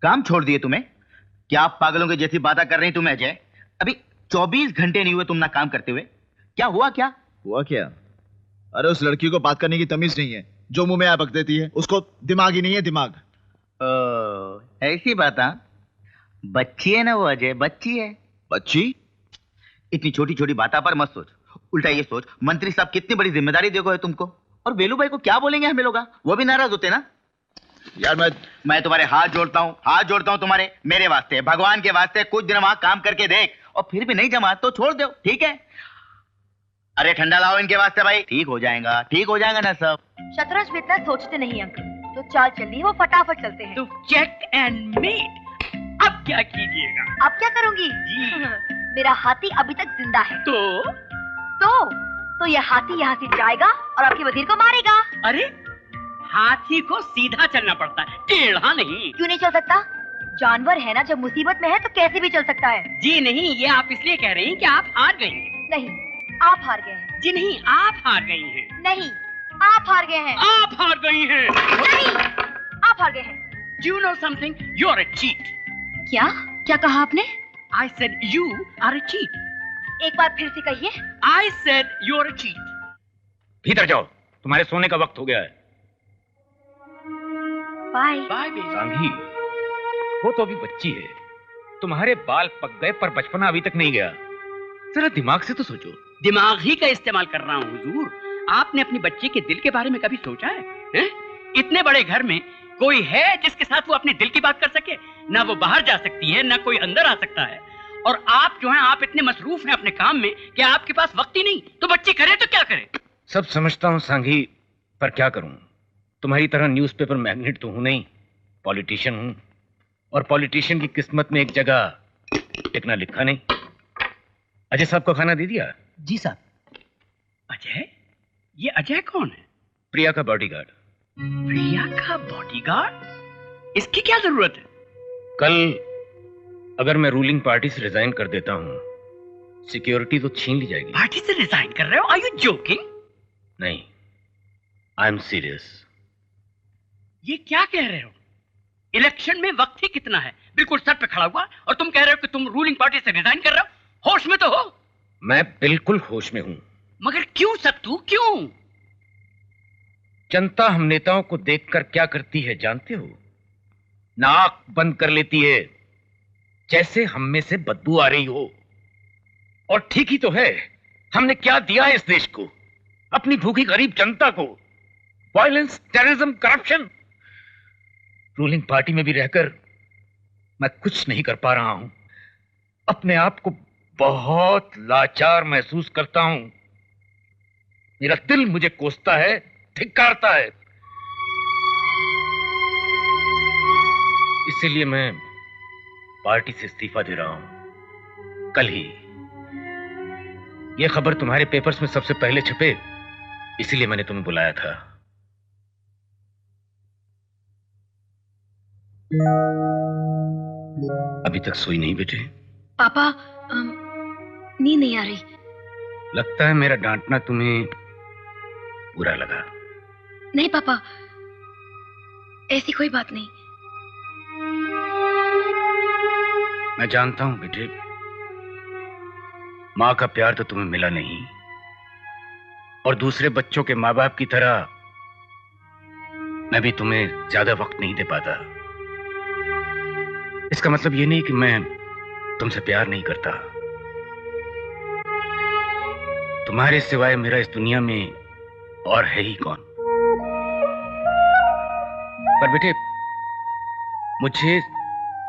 काम छोड़ दिए तुम्हें? क्या आप पागलों के जैसी बातें कर रही तुम अजय? अभी 24 घंटे नहीं हुए तुम ना काम करते हुए। क्या हुआ? क्या हुआ क्या? अरे उस लड़की को बात करने की तमीज नहीं है, जो मुंह में आ बक देती है। उसको दिमाग ही नहीं है, दिमाग। ऐसी बात? बच्ची है ना वो अजय, बच्ची है। बच्ची? इतनी छोटी छोटी बातों पर मत सोच, उल्टा ये सोच मंत्री साहब कितनी बड़ी जिम्मेदारी देखो है तुमको। और वेलू भाई को क्या बोलेंगे हमें लोग? वो भी नाराज होते ना। यार मैं तुम्हारे हाथ जोड़ता हूँ तुम्हारे, मेरे वास्ते, भगवान के वास्ते, कुछ दिन वहां काम करके देख, और फिर भी नहीं जमा तो छोड़ दो, ठीक है? अरे ठंडा लाओ इनके वास्ते भाई, ठीक हो जाएगा ना सब। शतरंज में इतना सोचते नहीं अंकल, तो चाल चल रही है वो फटाफट चलते हैं। तो चेक एंड मेट, अब क्या कीजिएगा? अब क्या करूंगी? मेरा हाथी अभी तक जिंदा है। तो ये हाथी यहाँ से जाएगा और आपके वजीर को मारेगा। अरे हाथी को सीधा चलना पड़ता है, टेढ़ा नहीं। क्यों नहीं चल सकता? जानवर है ना, जब मुसीबत में है तो कैसे भी चल सकता है। जी नहीं, ये आप इसलिए कह रही हैं कि आप हार गई हैं। नहीं, आप हार गए हैं। जी नहीं, आप हार गई हैं। नहीं, आप हार गए हैं। आप हार गई हैं। नहीं, आप हार गए हैं। Do you know something? You are a cheat. क्या कहा आपने? I said you are a cheat. एक बार फिर से कहिए। I said you are a cheat. भीतर जाओ, तुम्हारे सोने का वक्त हो गया है। बाय। बाय बेटा। सांघी, वो तो अभी बच्ची है। तुम्हारे बाल पक गए पर बचपना अभी तक नहीं गया। जरा दिमाग से तो सोचो। दिमाग ही का इस्तेमाल कर रहा हूँ हुजूर। आपने अपनी बच्ची के दिल के बारे में कभी सोचा है? हैं? इतने बड़े घर में कोई है जिसके साथ वो अपने दिल की बात कर सके? ना वो बाहर जा सकती है, ना कोई अंदर आ सकता है। और आप जो हैं, आप इतने मसरूफ हैं अपने काम में कि आपके पास वक्त ही नहीं। तो बच्ची करे तो क्या करे? सब समझता हूँ सांघी, पर क्या करूं? तुम्हारी तरह न्यूज़पेपर मैग्नेट तो हूं नहीं, पॉलिटिशियन हूं। और पॉलिटिशियन की किस्मत में एक जगह टिकना लिखा नहीं। अजय साहब को खाना दे दिया? जी साहब। अजय? ये अजय कौन है? प्रिया का बॉडीगार्ड। प्रिया का बॉडीगार्ड? इसकी क्या जरूरत है? कल अगर मैं रूलिंग पार्टी से रिजाइन कर देता हूं, सिक्योरिटी तो छीन ली जाएगी। पार्टी से रिजाइन कर रहे हो? Are you joking? नहीं, आई एम सीरियस। ये क्या कह रहे हो? इलेक्शन में वक्त ही कितना है, बिल्कुल सर पे खड़ा हुआ, और तुम कह रहे हो कि तुम रूलिंग पार्टी से रिजाइन कर रहे हो? होश में तो हो? मैं बिल्कुल होश में हूं। मगर क्यों सत्तू, क्यों? जनता हम नेताओं को देखकर क्या करती है जानते हो? नाक बंद कर लेती है, जैसे हम में से बदबू आ रही हो। और ठीक ही तो है। हमने क्या दिया है इस देश को, अपनी भूखी गरीब जनता को? Violence, terrorism, corruption. Ruling party में भी रहकर मैं कुछ नहीं कर पा रहा हूं। अपने आप को बहुत लाचार महसूस करता हूं। मेरा दिल मुझे कोसता है, धिक्कारता है। इसीलिए मैं पार्टी से इस्तीफा दे रहा हूं। कल ही। यह खबर तुम्हारे पेपर्स में सबसे पहले छपे, इसीलिए मैंने तुम्हें बुलाया था। अभी तक सोई नहीं बेटे? पापा, नींद नहीं आ रही। लगता है मेरा डांटना तुम्हें बुरा लगा। नहीं पापा, ऐसी कोई बात नहीं। मैं जानता हूं बेटे, मां का प्यार तो तुम्हें मिला नहीं, और दूसरे बच्चों के मां बाप की तरह मैं भी तुम्हें ज्यादा वक्त नहीं दे पाता। इसका मतलब ये नहीं कि मैं तुमसे प्यार नहीं करता। तुम्हारे सिवाय मेरा इस दुनिया में और है ही कौन? पर बेटे, मुझे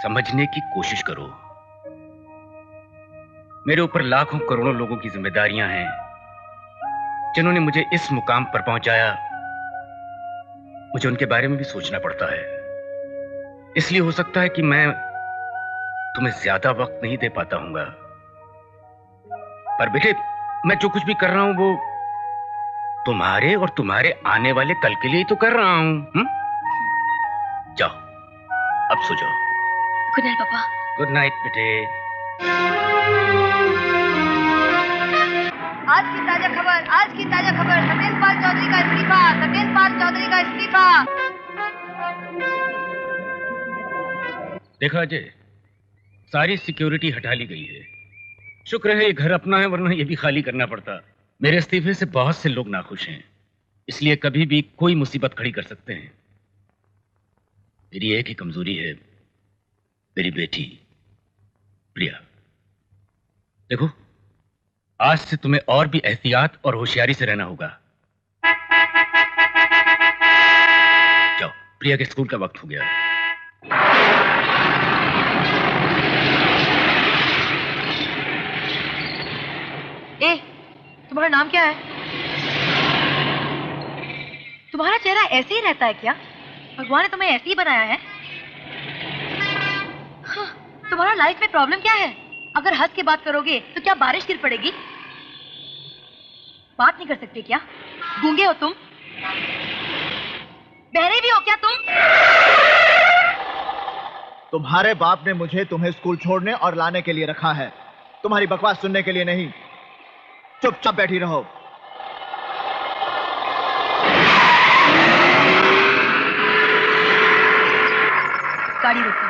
समझने की कोशिश करो। मेरे ऊपर लाखों करोड़ों लोगों की जिम्मेदारियां हैं, जिन्होंने मुझे इस मुकाम पर पहुंचाया। मुझे उनके बारे में भी सोचना पड़ता है। इसलिए हो सकता है कि मैं तुम्हें ज्यादा वक्त नहीं दे पाता हूंगा। पर बेटे, मैं जो कुछ भी कर रहा हूं वो तुम्हारे और तुम्हारे आने वाले कल के लिए तो कर रहा हूं। जाओ, अब सो जाओ। गुड नाइट पापा। गुड नाइट बेटे। आज की ताजा खबर, सत्येंद्र चौधरी का इस्तीफा, सत्येंद्र चौधरी का इस्तीफा। देखा अजय, सारी सिक्योरिटी हटा ली गई है। शुक्र है ये घर अपना है, वरना ये भी खाली करना पड़ता। मेरे इस्तीफे से बहुत से लोग नाखुश हैं, इसलिए कभी भी कोई मुसीबत खड़ी कर सकते हैं। मेरी एक ही कमजोरी है, मेरी बेटी प्रिया। देखो, आज से तुम्हें और भी एहतियात और होशियारी से रहना होगा। जाओ, प्रिया के स्कूल का वक्त हो गया है। ए, तुम्हारा नाम क्या है? तुम्हारा चेहरा ऐसे ही रहता है क्या? भगवान ने तुम्हें ऐसे ही बनाया है? हाँ, तुम्हारा लाइफ में प्रॉब्लम क्या है? अगर हंस के बात करोगे तो क्या बारिश गिर पड़ेगी? बात नहीं कर सकते क्या? गूंगे हो तुम? बहरे भी हो क्या तुम? तुम्हारे बाप ने मुझे तुम्हें स्कूल छोड़ने और लाने के लिए रखा है, तुम्हारी बकवास सुनने के लिए नहीं। चुपचाप बैठी रहो। गाड़ी रोको।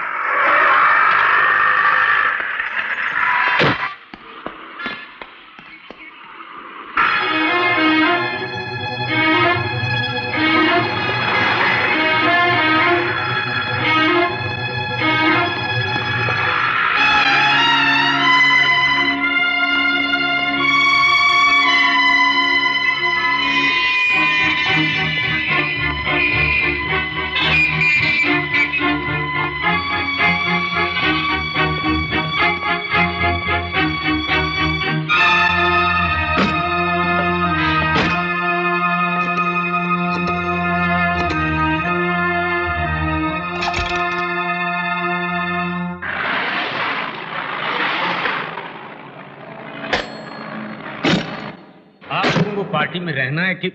पार्टी में रहना है कि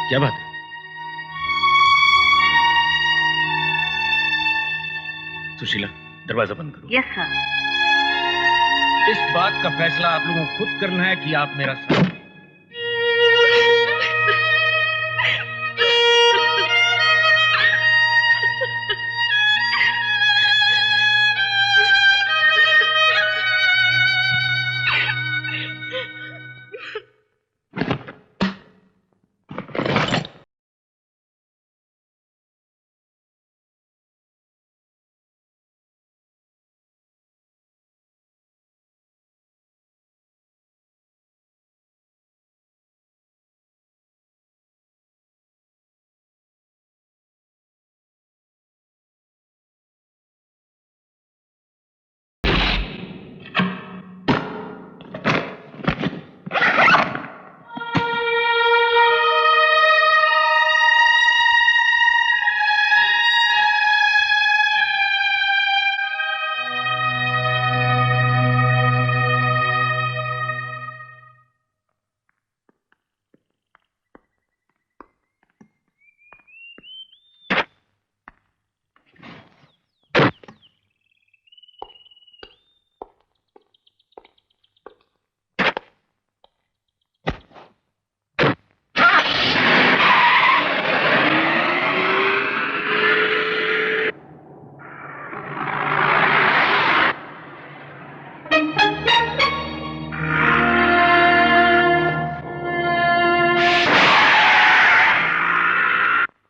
क्या बात है? सुशीला, दरवाजा बंद करो। Yes sir. इस बात का फैसला आप लोगों को खुद करना है कि आप मेरा साथ दें।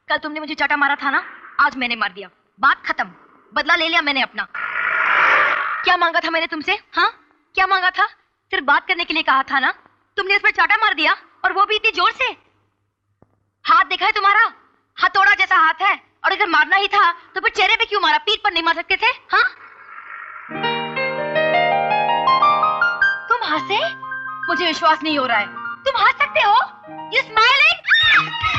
कल तुमने मुझे चाटा मारा था ना, आज मैंने मार दिया। बात खत्म, बदला ले लिया मैंने अपना। क्या मांगा था मैंने तुमसे? हाँ, क्या मांगा था? सिर्फ बात करने के लिए कहा था ना, तुमने इस पर चाटा मार दिया, और वो भी इतनी जोर से। हाथ देखा है तुम्हारा? हथौड़ा जैसा हाथ है, और अगर मारना ही था तो फिर चेहरे पे क्यों मारा? पीठ पर नहीं मार सकते थे? हाँ, तुम हंसे? मुझे विश्वास नहीं हो रहा है, तुम हंस सकते हो? You smiling?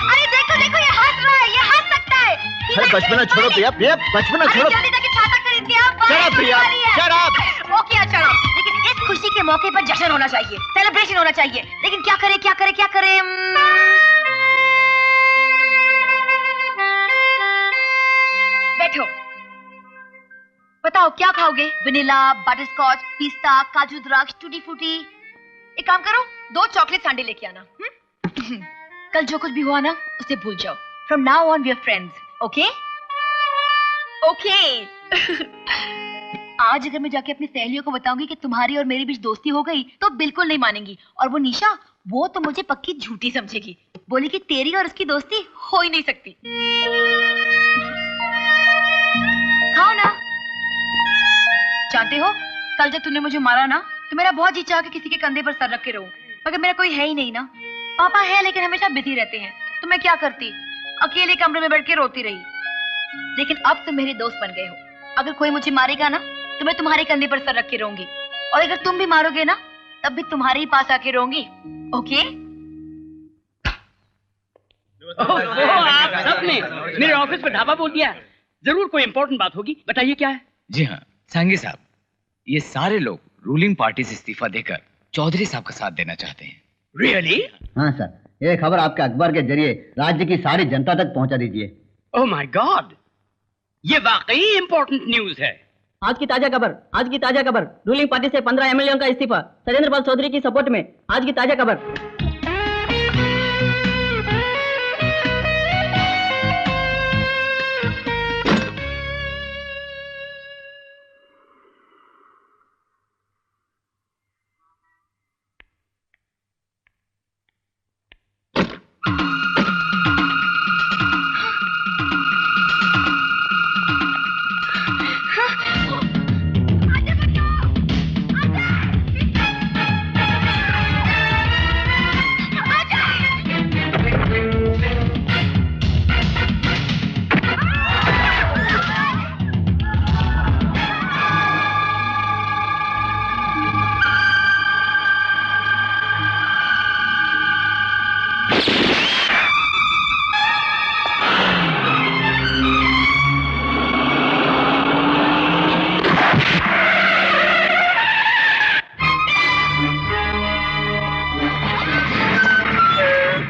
अरे देखो देखो, ये हंस रहा है, ये हंस सकता है। अरे बचपना छोड़ो प्रिया, प्रिया बचपना छोड़ो। जल्दी जाके छाता खरीद के आओ। Shut up, प्रिया, shut up। ओके, अच्छा, लेकिन इस खुशी के मौके पर जश्न होना चाहिए, सेलिब्रेशन होना चाहिए। लेकिन क्या करे, क्या करे, क्या करे? बैठो, बताओ क्या खाओगे? वनीला, बटरस्कॉच, पिस्ता, काजू द्राक्ष, टूटी फ्रूटी। एक काम करो, 2 चॉकलेट सैंडे लेके आना। कल जो कुछ भी हुआ ना, उसे भूल जाओ। From now on we are friends. Okay okay. आज अगर मैं जाके अपनी सहेलियों को बताऊंगी कि तुम्हारी और मेरे बीच दोस्ती हो गई तो बिल्कुल नहीं मानेंगी, और वो निशा वो तो मुझे पक्की झूठी समझेगी, बोली कि तेरी और उसकी दोस्ती हो ही नहीं सकती। खाओ ना। जानते हो कल जब तुमने मुझे मारा ना तो मेरा बहुत जी चाह के किसी के कंधे पर सर रख के रहूं, मगर मेरा कोई है ही नहीं ना। पापा है लेकिन हमेशा बिजी रहते हैं, तो मैं क्या करती, अकेले कमरे में बैठ के रोती रही। लेकिन अब तुम मेरे दोस्त बन गए हो, अगर कोई मुझे मारेगा ना तो मैं तुम्हारे कंधे पर सर रख के रहूंगी, और अगर तुम भी मारोगे ना तब भी तुम्हारे ही पास आके रहूंगी। ओके? आप सबने मेरे ऑफिस पर ढाबा बोल दिया। जरूर कोई इंपॉर्टेंट बात होगी, बताइए क्या है? जी हाँ सांगी साहब, ये सारे लोग रूलिंग पार्टी से इस्तीफा देकर चौधरी साहब का साथ देना चाहते हैं। रियली? हाँ सर, ये खबर आपके अखबार के जरिए राज्य की सारी जनता तक पहुंचा दीजिए। ओह माय गॉड, ये वाकई इंपॉर्टेंट न्यूज है। आज की ताजा खबर, रूलिंग पार्टी से 15 एमएलए का इस्तीफा, सत्येंद्र पाल चौधरी की सपोर्ट में। आज की ताजा खबर।